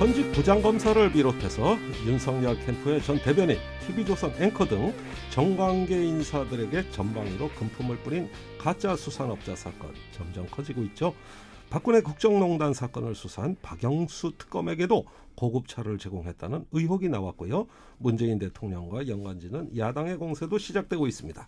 현직 부장검사를 비롯해서 윤석열 캠프의 전 대변인, TV조선 앵커 등 정관계 인사들에게 전방위로 금품을 뿌린 가짜 수산업자 사건 점점 커지고 있죠. 박근혜 국정농단 사건을 수사한 박영수 특검에게도 고급차를 제공했다는 의혹이 나왔고요. 문재인 대통령과 연관짓는 야당의 공세도 시작되고 있습니다.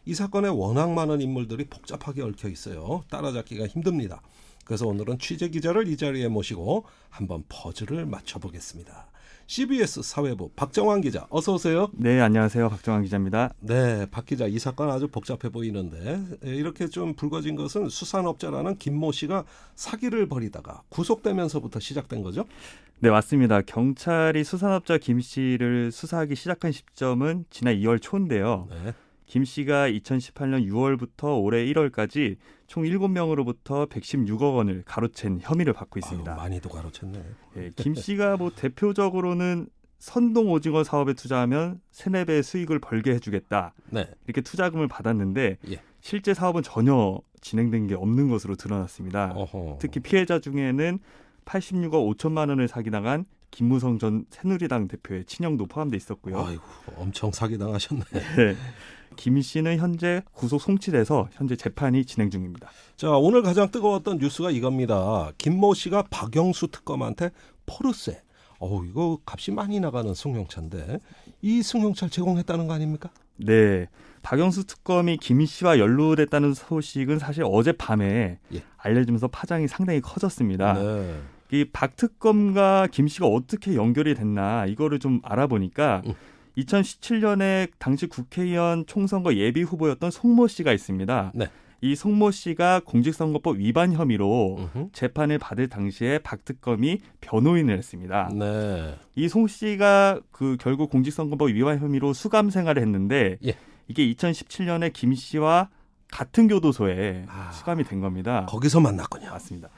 이 사건에 워낙 많은 인물들이 복잡하게 얽혀 있어요. 따라잡기가 힘듭니다. 그래서 오늘은 취재기자를 이 자리에 모시고 한번 퍼즐을 맞춰보겠습니다. CBS 사회부 박정환 기자, 어서 오세요. 네, 안녕하세요. 박정환 기자입니다. 네, 박 기자, 이 사건 아주 복잡해 보이는데 이렇게 좀 불거진 것은 수산업자라는 김모 씨가 사기를 벌이다가 구속되면서부터 시작된 거죠? 네, 맞습니다. 경찰이 수산업자 김 씨를 수사하기 시작한 시점은 지난 2월 초인데요. 네. 김 씨가 2018년 6월부터 올해 1월까지 총 7명으로부터 116억 원을 가로챈 혐의를 받고 있습니다. 많이도 가로챘네. 네, 김 씨가 대표적으로는 선동 오징어 사업에 투자하면 3-4배의 수익을 벌게 해주겠다. 네. 이렇게 투자금을 받았는데 예. 실제 사업은 전혀 진행된 게 없는 것으로 드러났습니다. 어허. 특히 피해자 중에는 86억 5천만 원을 사기당한 김무성 전 새누리당 대표의 친형도 포함돼 있었고요. 아이고, 엄청 사기당하셨네. 네. 김 씨는 현재 구속 송치돼서 현재 재판이 진행 중입니다. 자, 오늘 가장 뜨거웠던 뉴스가 이겁니다. 김모 씨가 박영수 특검한테 포르쉐, 이거 값이 많이 나가는 승용차인데 이 승용차를 제공했다는 거 아닙니까? 네. 박영수 특검이 김 씨와 연루됐다는 소식은 사실 어젯밤에 예. 알려지면서 파장이 상당히 커졌습니다. 네. 이 박 특검과 김 씨가 어떻게 연결이 됐나 이거를 좀 알아보니까 2017년에 당시 국회의원 총선거 예비 후보였던 송모 씨가 있습니다. 네. 이 송모 씨가 공직선거법 위반 혐의로 으흠. 재판을 받을 당시에 박 특검이 변호인을 했습니다. 네. 이 송 씨가 결국 공직선거법 위반 혐의로 수감 생활을 했는데 예. 이게 2017년에 김 씨와 같은 교도소에 수감이 된 겁니다. 거기서 만났군요. 맞습니다.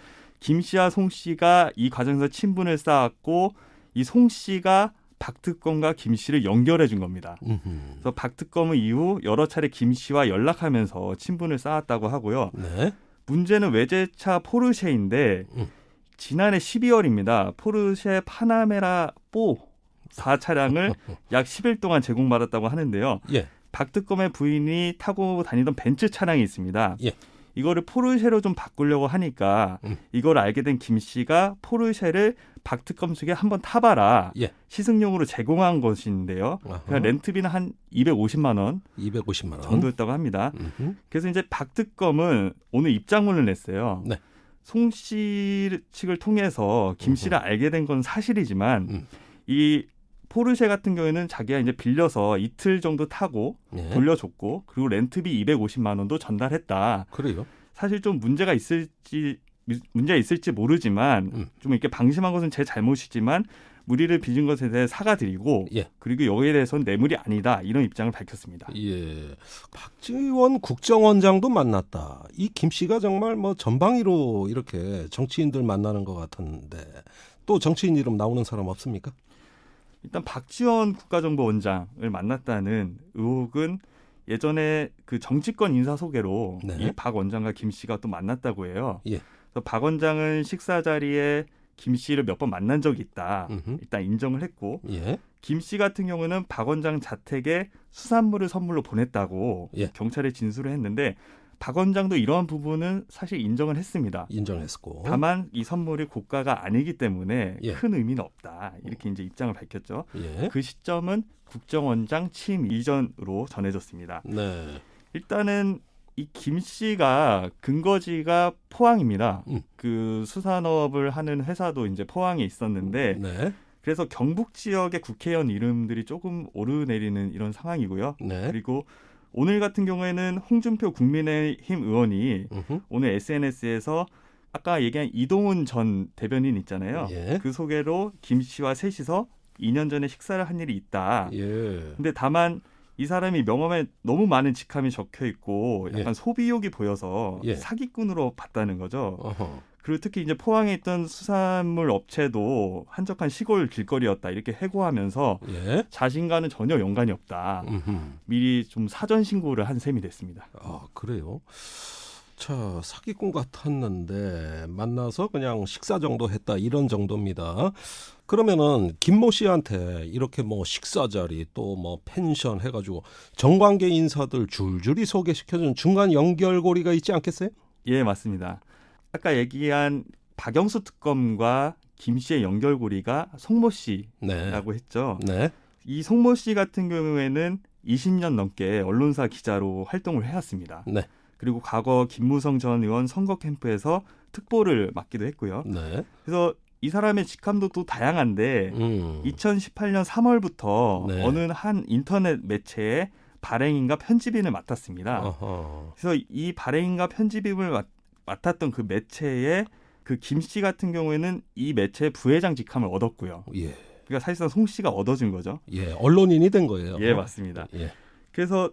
김 씨와 송 씨가 이 과정에서 친분을 쌓았고 이 송 씨가 박 특검과 김 씨를 연결해 준 겁니다. 그래서 박 특검은 이후 여러 차례 김 씨와 연락하면서 친분을 쌓았다고 하고요. 네. 문제는 외제차 포르쉐인데 지난해 12월입니다. 포르쉐 파나메라 4 차량을 약 10일 동안 제공받았다고 하는데요. 예. 박 특검의 부인이 타고 다니던 벤츠 차량이 있습니다. 예. 이거를 포르쉐로 좀 바꾸려고 하니까 이걸 알게 된 김 씨가 포르쉐를 박 특검 측에 한번 타봐라. 예. 시승용으로 제공한 것인데요. 그냥 렌트비는 한 250만 원 250만 원 정도였다고 합니다. 그래서 이제 박 특검은 오늘 입장문을 냈어요. 네. 송 씨 측을 통해서 김 씨를 알게 된 건 사실이지만 이 포르쉐 같은 경우에는 자기가 이제 빌려서 이틀 정도 타고 예. 돌려줬고 그리고 렌트비 250만 원도 전달했다. 그래요? 사실 좀 문제가 있을지 모르지만 좀 이렇게 방심한 것은 제 잘못이지만 무리를 빚은 것에 대해 사과드리고 예. 그리고 여기에 대해서는 뇌물이 아니다 이런 입장을 밝혔습니다. 예. 박지원 국정원장도 만났다. 이 김 씨가 정말 전방위로 이렇게 정치인들 만나는 것 같은데 또 정치인 이름 나오는 사람 없습니까? 일단 박지원 국가정보원장을 만났다는 의혹은 예전에 그 정치권 인사 소개로 네. 이 박 원장과 김 씨가 또 만났다고 해요. 예. 그래서 박 원장은 식사 자리에 김 씨를 몇 번 만난 적이 있다. 일단 인정을 했고 예. 김 씨 같은 경우는 박 원장 자택에 수산물을 선물로 보냈다고 예. 경찰에 진술을 했는데 박 원장도 이러한 부분은 사실 인정을 했습니다. 인정했고. 다만 이 선물이 고가가 아니기 때문에 예. 큰 의미는 없다. 이렇게 이제 입장을 밝혔죠. 예. 그 시점은 국정원장 취임 이전으로 전해졌습니다. 네. 일단은 이 김 씨가 근거지가 포항입니다. 그 수산업을 하는 회사도 이제 포항에 있었는데 네. 그래서 경북 지역의 국회의원 이름들이 조금 오르내리는 이런 상황이고요. 네. 그리고 오늘 같은 경우에는 홍준표 국민의힘 의원이 오늘 SNS에서 아까 얘기한 이동훈 전 대변인 있잖아요. 예. 그 소개로 김 씨와 셋이서 2년 전에 식사를 한 일이 있다. 예. 근데 다만 이 사람이 명함에 너무 많은 직함이 적혀 있고 약간 예. 소비욕이 보여서 예. 사기꾼으로 봤다는 거죠. 어허. 그리고 특히 이제 포항에 있던 수산물 업체도 한적한 시골 길거리였다 이렇게 해고하면서 예. 자신과는 전혀 연관이 없다. 미리 좀 사전 신고를 한 셈이 됐습니다. 아, 그래요? 자, 사기꾼 같았는데 만나서 그냥 식사 정도 했다 이런 정도입니다. 그러면은 김모 씨한테 이렇게 뭐 식사 자리 또 뭐 펜션 해가지고 정관계 인사들 줄줄이 소개시켜준 중간 연결고리가 있지 않겠어요? 예, 맞습니다. 아까 얘기한 박영수 특검과 김 씨의 연결고리가 송모 씨라고 네. 했죠. 네. 이 송모 씨 같은 경우에는 20년 넘게 언론사 기자로 활동을 해왔습니다. 네. 그리고 과거 김무성 전 의원 선거 캠프에서 특보를 맡기도 했고요. 네. 그래서 이 사람의 직함도 또 다양한데 2018년 3월부터 네. 어느 한 인터넷 매체의 발행인과 편집인을 맡았습니다. 어허. 그래서 이 발행인과 편집인을 맡았던 그 매체의 그 김 씨 같은 경우에는 이 매체의 부회장 직함을 얻었고요. 예. 그러니까 사실상 송 씨가 얻어준 거죠. 예. 언론인이 된 거예요. 예, 맞습니다. 예. 그래서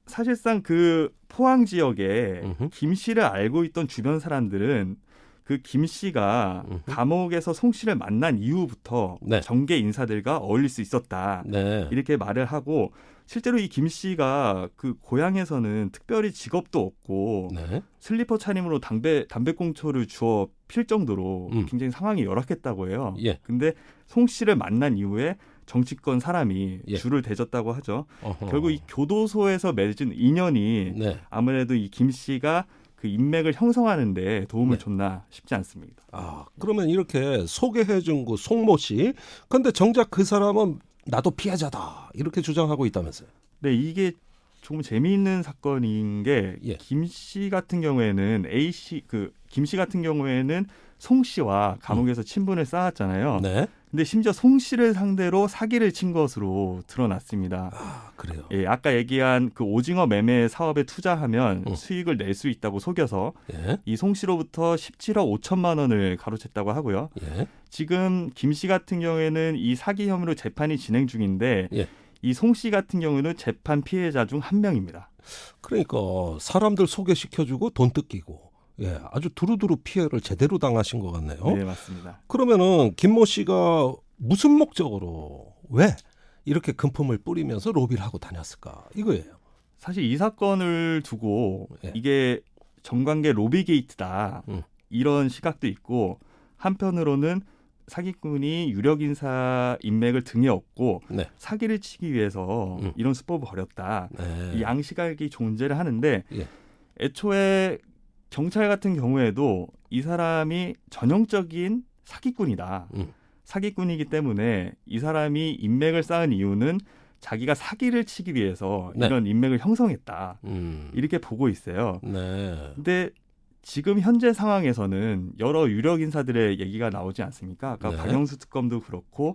사실상 그 포항 지역에 음흠. 김 씨를 알고 있던 주변 사람들은 그 김 씨가 음흠. 감옥에서 송 씨를 만난 이후부터 네. 정계 인사들과 어울릴 수 있었다. 네. 이렇게 말을 하고 실제로 이 김 씨가 그 고향에서는 특별히 직업도 없고 네. 슬리퍼 차림으로 담배꽁초를 주워 필 정도로 굉장히 상황이 열악했다고 해요. 예. 근데 송 씨를 만난 이후에 정치권 사람이 예. 줄을 대줬다고 하죠. 어허. 결국 이 교도소에서 맺은 인연이 네. 아무래도 이 김 씨가 그 인맥을 형성하는 데 도움을 네. 줬나 싶지 않습니다. 아, 그러면 이렇게 소개해준 그 송모 씨. 근데 정작 그 사람은 나도 피해자다 이렇게 주장하고 있다면서요. 네, 이게 조금 재미있는 사건인 게 예. 김 씨 같은 경우에는 김 씨 같은 경우에는 송 씨와 감옥에서 친분을 쌓았잖아요. 네. 근데 심지어 송 씨를 상대로 사기를 친 것으로 드러났습니다. 아, 그래요. 예, 아까 얘기한 그 오징어 매매 사업에 투자하면 음. 수익을 낼 수 있다고 속여서 예. 이 송 씨로부터 17억 5천만 원을 가로챘다고 하고요. 예. 지금 김 씨 같은 경우에는 이 사기 혐의로 재판이 진행 중인데 예. 이 송 씨 같은 경우는 재판 피해자 중 한 명입니다. 그러니까 사람들 소개시켜주고 돈 뜯기고 예, 아주 두루두루 피해를 제대로 당하신 것 같네요. 네, 맞습니다. 그러면은 김모 씨가 무슨 목적으로 왜 이렇게 금품을 뿌리면서 로비를 하고 다녔을까 이거예요. 사실 이 사건을 두고 예. 이게 정관계 로비 게이트다 이런 시각도 있고 한편으로는 사기꾼이 유력 인사 인맥을 등에 업고 네. 사기를 치기 위해서 이런 수법을 벌였다. 네. 이 양시각이 존재를 하는데 예. 애초에 경찰 같은 경우에도 이 사람이 전형적인 사기꾼이다. 사기꾼이기 때문에 이 사람이 인맥을 쌓은 이유는 자기가 사기를 치기 위해서 네. 이런 인맥을 형성했다. 이렇게 보고 있어요. 네. 근데 지금 현재 상황에서는 여러 유력 인사들의 얘기가 나오지 않습니까? 아까 네. 박영수 특검도 그렇고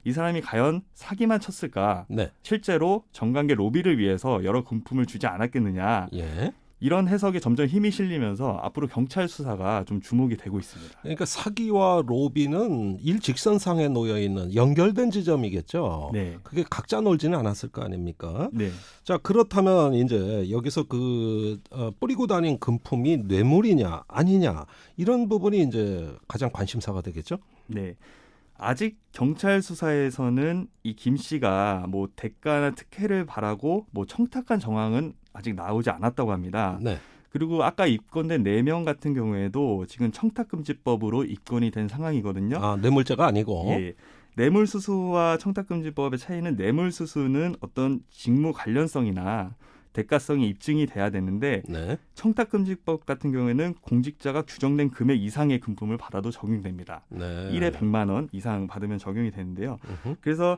이 사람이 과연 사기만 쳤을까? 네. 실제로 정관계 로비를 위해서 여러 금품을 주지 않았겠느냐? 예. 이런 해석에 점점 힘이 실리면서 앞으로 경찰 수사가 좀 주목이 되고 있습니다. 그러니까 사기와 로비는 일직선상에 놓여 있는 연결된 지점이겠죠. 네. 그게 각자 놀지는 않았을 거 아닙니까? 네. 자, 그렇다면 이제 여기서 뿌리고 다닌 금품이 뇌물이냐 아니냐 이런 부분이 이제 가장 관심사가 되겠죠. 네. 아직 경찰 수사에서는 이 김 씨가 뭐 대가나 특혜를 바라고 뭐 청탁한 정황은 아직 나오지 않았다고 합니다. 네. 그리고 아까 입건된 4명 같은 경우에도 지금 청탁금지법으로 입건이 된 상황이거든요. 아, 뇌물죄가 아니고. 예. 뇌물수수와 청탁금지법의 차이는 뇌물수수는 어떤 직무 관련성이나 대가성이 입증이 돼야 되는데 네. 청탁금지법 같은 경우에는 공직자가 규정된 금액 이상의 금품을 받아도 적용됩니다. 네. 1회 100만 원 이상 받으면 적용이 되는데요. 으흠. 그래서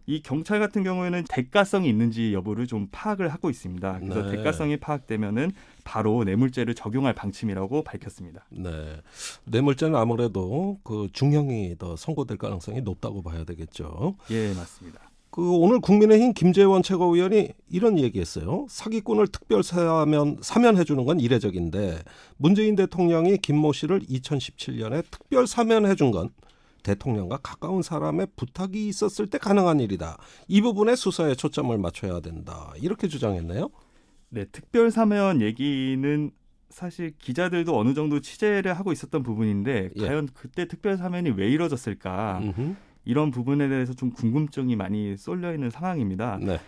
이 경찰 같은 경우에는 대가성이 있는지 여부를 좀 파악을 하고 있습니다. 그래서 네. 대가성이 파악되면은 바로 뇌물죄를 적용할 방침이라고 밝혔습니다. 네. 뇌물죄는 아무래도 그 중형이 더 선고될 가능성이 높다고 봐야 되겠죠. 예, 맞습니다. 오늘 국민의힘 김재원 최고위원이 이런 얘기했어요. 사기꾼을 특별 사면해 주는 건 이례적인데 문재인 대통령이 김모 씨를 2017년에 특별 사면해 준 건 대통령과 가까운 사람의 부탁이 있었을 때 가능한 일이다. 이 부분에 수사에 초점을 맞춰야 된다. 이렇게 주장했네요. 네, 특별 사면 얘기는 사실 기자들도 어느 정도 취재를 하고 있었던 부분인데 예. 과연 그때 특별 사면이 왜 이루어졌을까? 음흠. 이런 부분에 대해서 좀 궁금증이 많이 쏠려 있는 상황입니다. 네.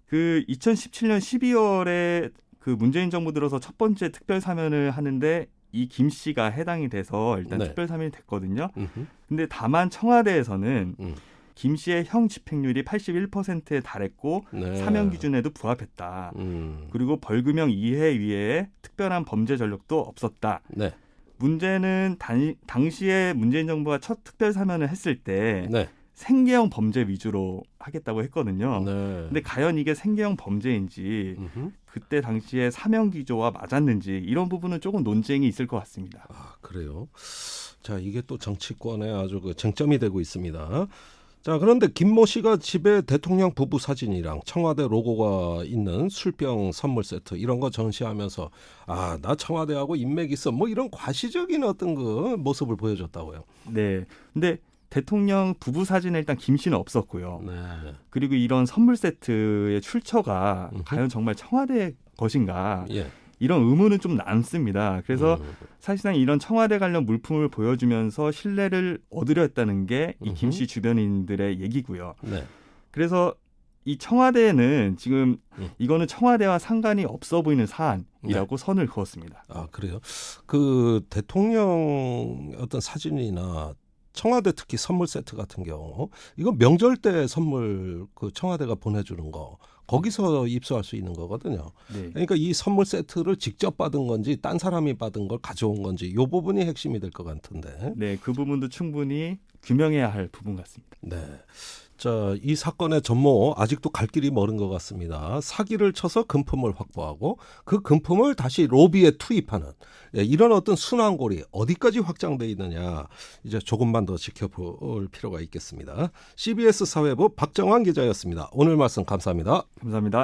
그 2017년 12월에 그 문재인 정부 들어서 첫 번째 특별 사면을 하는데 이 김 씨가 해당이 돼서 일단 네. 특별 사면이 됐거든요. 음흠. 근데 다만 청와대에서는 음. 김 씨의 형 집행률이 81%에 달했고 네. 사면 기준에도 부합했다. 음. 그리고 벌금형 이해 이외에 특별한 범죄 전력도 없었다. 네. 문제는 당시에 문재인 정부가 첫 특별 사면을 했을 때 네. 생계형 범죄 위주로 하겠다고 했거든요. 네. 근데 과연 이게 생계형 범죄인지 음흠. 그때 당시에 사면 기조와 맞았는지 이런 부분은 조금 논쟁이 있을 것 같습니다. 아, 그래요. 자, 이게 또 정치권에 아주 그 쟁점이 되고 있습니다. 자, 그런데 김모 씨가 집에 대통령 부부 사진이랑 청와대 로고가 있는 술병 선물 세트 이런 거 전시하면서 아, 나 청와대하고 인맥 있어. 뭐 이런 과시적인 어떤 그 모습을 보여줬다고요. 네. 근데 대통령 부부 사진에 일단 김 씨는 없었고요. 네. 그리고 이런 선물 세트의 출처가 음흠. 과연 정말 청와대 것인가 예. 이런 의문은 좀 남습니다. 그래서 사실상 이런 청와대 관련 물품을 보여주면서 신뢰를 얻으려 했다는 게 이 김 씨 주변인들의 얘기고요. 네. 그래서 이 청와대는 지금 이거는 청와대와 상관이 없어 보이는 사안이라고 선을 그었습니다. 아, 그래요. 그 대통령 어떤 사진이나 청와대 특히 선물 세트 같은 경우 이거 명절 때 선물 그 청와대가 보내주는 거 거기서 입수할 수 있는 거거든요. 네. 그러니까 이 선물 세트를 직접 받은 건지 딴 사람이 받은 걸 가져온 건지 이 부분이 핵심이 될 것 같은데. 네, 그 부분도 충분히 규명해야 할 부분 같습니다. 네. 자, 이 사건의 전모 아직도 갈 길이 멀은 것 같습니다. 사기를 쳐서 금품을 확보하고 그 금품을 다시 로비에 투입하는 이런 어떤 순환골이 어디까지 확장돼 있느냐 이제 조금만 더 지켜볼 필요가 있겠습니다. CBS 사회부 박정환 기자였습니다. 오늘 말씀 감사합니다. 감사합니다.